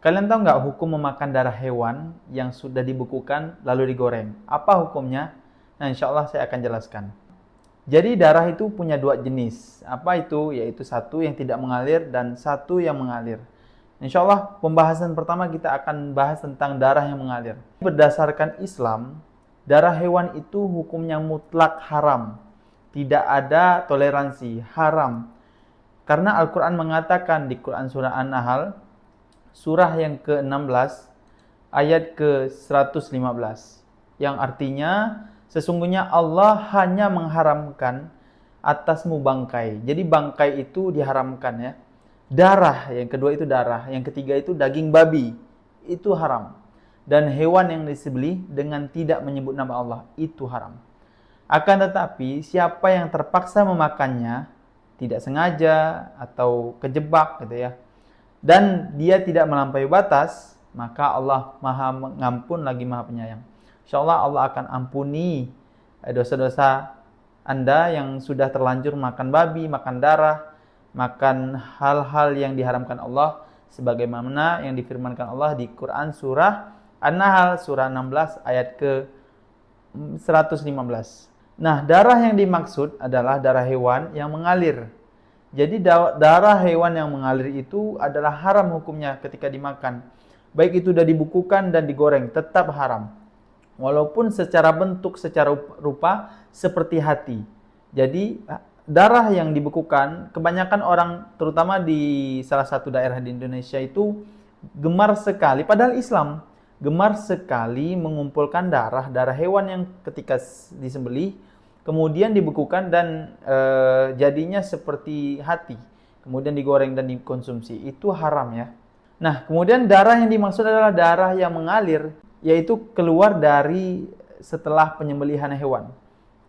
Kalian tahu nggak hukum memakan darah hewan yang sudah dibekukan lalu digoreng? Apa hukumnya? Nah, insya Allah saya akan jelaskan. Jadi darah itu punya dua jenis. Apa itu? Yaitu satu yang tidak mengalir dan satu yang mengalir. Insya Allah pembahasan pertama kita akan bahas tentang darah yang mengalir. Berdasarkan Islam, darah hewan itu hukumnya mutlak haram. Tidak ada toleransi, haram. Karena Al-Quran mengatakan di Quran Surah An-Nahl, surah yang ke-16, ayat ke-115. Yang artinya, sesungguhnya Allah hanya mengharamkan atasmu bangkai. Jadi bangkai itu diharamkan ya. Darah, yang kedua itu darah. Yang ketiga itu daging babi. Itu haram. Dan hewan yang disembelih dengan tidak menyebut nama Allah, itu haram. Akan tetapi, siapa yang terpaksa memakannya, tidak sengaja atau kejebak gitu ya, dan dia tidak melampaui batas, maka Allah Maha Mengampun lagi Maha Penyayang. Insyaallah Allah akan ampuni dosa-dosa Anda yang sudah terlanjur makan babi, makan darah, makan hal-hal yang diharamkan Allah, sebagaimana yang difirmankan Allah di Quran surah An-Nahl surah 16 ayat ke 115. Nah, darah yang dimaksud adalah darah hewan yang mengalir. Jadi darah hewan yang mengalir itu adalah haram hukumnya ketika dimakan. Baik itu sudah dibekukan dan digoreng, tetap haram. Walaupun secara bentuk, secara rupa seperti hati. Jadi darah yang dibekukan, kebanyakan orang terutama di salah satu daerah di Indonesia itu gemar sekali, padahal Islam, gemar sekali mengumpulkan darah hewan yang ketika disembelih kemudian dibekukan dan jadinya seperti hati. Kemudian digoreng dan dikonsumsi. Itu haram ya. Nah, kemudian darah yang dimaksud adalah darah yang mengalir, yaitu keluar dari setelah penyembelihan hewan.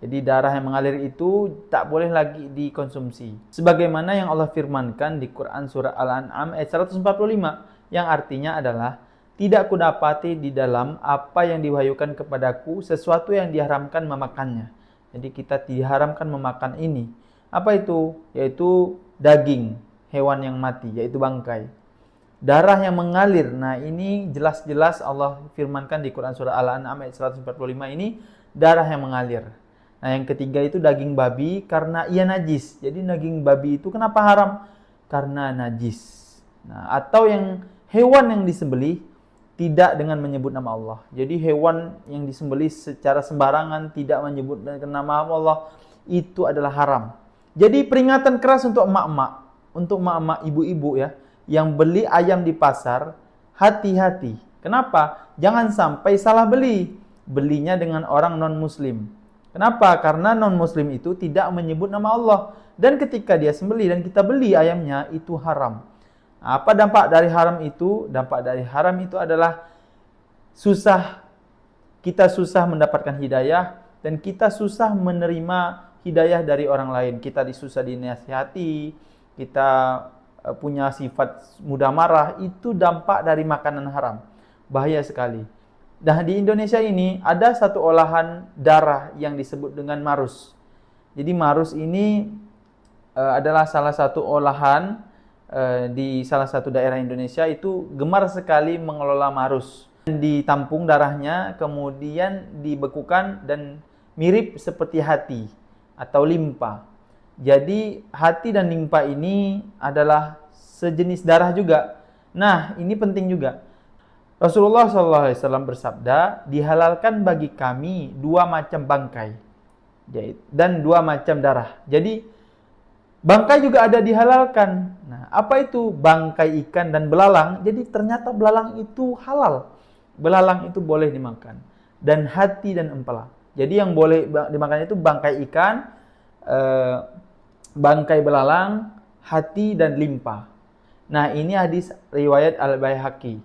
Jadi darah yang mengalir itu tak boleh lagi dikonsumsi. Sebagaimana yang Allah firmankan di Quran surah Al-An'am ayat 145, yang artinya adalah, tidak kudapati di dalam apa yang diwahyukan kepadaku sesuatu yang diharamkan memakannya. Jadi kita diharamkan memakan ini. Apa itu? Yaitu daging hewan yang mati, yaitu bangkai. Darah yang mengalir. Nah, ini jelas-jelas Allah firmankan di Quran surah Al-An'am ayat 145 ini, darah yang mengalir. Nah, yang ketiga itu daging babi karena ia najis. Jadi daging babi itu kenapa haram? Karena najis. Nah, atau yang hewan yang disembelih tidak dengan menyebut nama Allah. Jadi hewan yang disembelih secara sembarangan, tidak menyebut nama Allah, itu adalah haram. Jadi peringatan keras untuk emak-emak, ibu-ibu ya, yang beli ayam di pasar, hati-hati. Kenapa? Jangan sampai salah beli. Belinya dengan orang non-muslim. Kenapa? Karena non-muslim itu tidak menyebut nama Allah. Dan ketika dia sembelih dan kita beli ayamnya, itu haram. Apa dampak dari haram itu? Dampak dari haram itu adalah kita susah mendapatkan hidayah dan kita susah menerima hidayah dari orang lain. Kita susah dinasihati, kita punya sifat mudah marah, itu dampak dari makanan haram. Bahaya sekali. Nah, di Indonesia ini ada satu olahan darah yang disebut dengan marus. Jadi marus ini adalah salah satu olahan di salah satu daerah Indonesia itu gemar sekali mengelola marus. Ditampung darahnya, kemudian dibekukan dan mirip seperti hati atau limpa. Jadi hati dan limpa ini adalah sejenis darah juga. Nah, ini penting juga. Rasulullah SAW bersabda, dihalalkan bagi kami dua macam bangkai dan dua macam darah. Jadi bangkai juga ada dihalalkan. Nah, apa itu bangkai ikan dan belalang? Jadi ternyata belalang itu halal. Belalang itu boleh dimakan. Dan hati dan empala. Jadi yang boleh dimakan itu bangkai ikan, bangkai belalang, hati dan limpa. Nah, ini hadis riwayat Al-Baihaqi.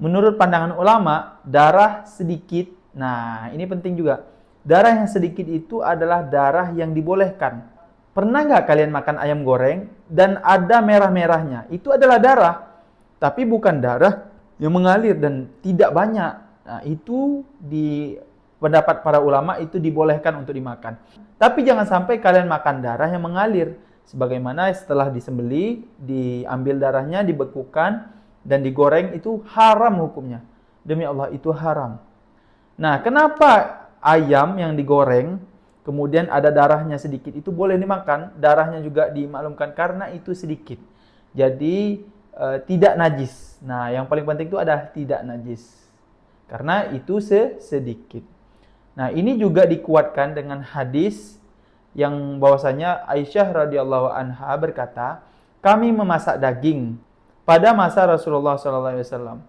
Menurut pandangan ulama, darah sedikit. Nah, ini penting juga. Darah yang sedikit itu adalah darah yang dibolehkan. Pernah nggak kalian makan ayam goreng dan ada merah-merahnya? Itu adalah darah, tapi bukan darah yang mengalir dan tidak banyak. Nah, itu di pendapat para ulama itu dibolehkan untuk dimakan. Tapi jangan sampai kalian makan darah yang mengalir. Sebagaimana setelah disembelih, diambil darahnya, dibekukan, dan digoreng itu haram hukumnya. Demi Allah itu haram. Nah, kenapa ayam yang digoreng kemudian ada darahnya sedikit itu boleh dimakan, darahnya juga dimaklumkan karena itu sedikit. Jadi tidak najis. Nah, yang paling penting itu adalah tidak najis. Karena itu sedikit. Nah, ini juga dikuatkan dengan hadis yang bahwasanya Aisyah radhiyallahu anha berkata, kami memasak daging pada masa Rasulullah SAW,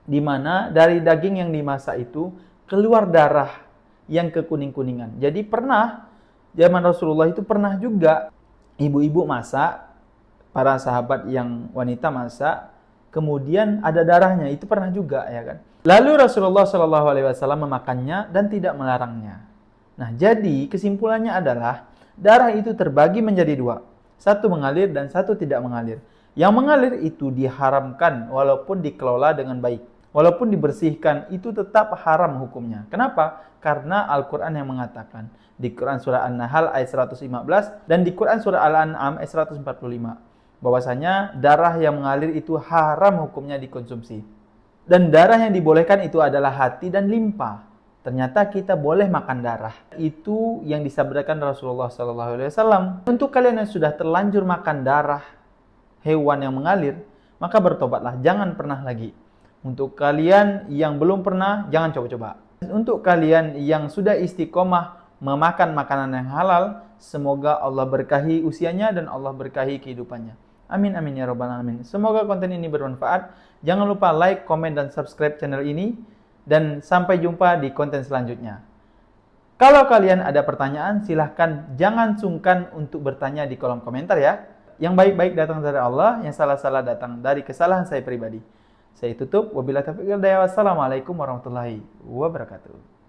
di mana dari daging yang dimasak itu keluar darah yang kekuning-kuningan. Jadi pernah zaman Rasulullah itu pernah juga ibu-ibu masak, para sahabat yang wanita masak, kemudian ada darahnya, itu pernah juga ya kan. Lalu Rasulullah SAW memakannya dan tidak melarangnya. Nah, jadi kesimpulannya adalah darah itu terbagi menjadi dua. Satu mengalir dan satu tidak mengalir. Yang mengalir itu diharamkan walaupun dikelola dengan baik. Walaupun dibersihkan itu tetap haram hukumnya. Kenapa? Karena Al-Quran yang mengatakan. Di Quran surah An-Nahl ayat 115 dan di Quran surah Al-An'am ayat 145. Bahwasanya darah yang mengalir itu haram hukumnya dikonsumsi. Dan darah yang dibolehkan itu adalah hati dan limpa. Ternyata kita boleh makan darah. Itu yang disabdakan Rasulullah SAW. Untuk kalian yang sudah terlanjur makan darah hewan yang mengalir, maka bertobatlah, jangan pernah lagi. Untuk kalian yang belum pernah, jangan coba-coba. Untuk kalian yang sudah istiqomah memakan makanan yang halal, semoga Allah berkahi usianya dan Allah berkahi kehidupannya. Amin amin ya rabbal alamin. Semoga konten ini bermanfaat. Jangan lupa like, komen, dan subscribe channel ini. Dan sampai jumpa di konten selanjutnya. Kalau kalian ada pertanyaan, silahkan jangan sungkan untuk bertanya di kolom komentar ya. Yang baik-baik datang dari Allah, yang salah-salah datang dari kesalahan saya pribadi. Saya tutup. Wabillahi taufiq wal hidayah. Wassalamualaikum warahmatullahi wabarakatuh.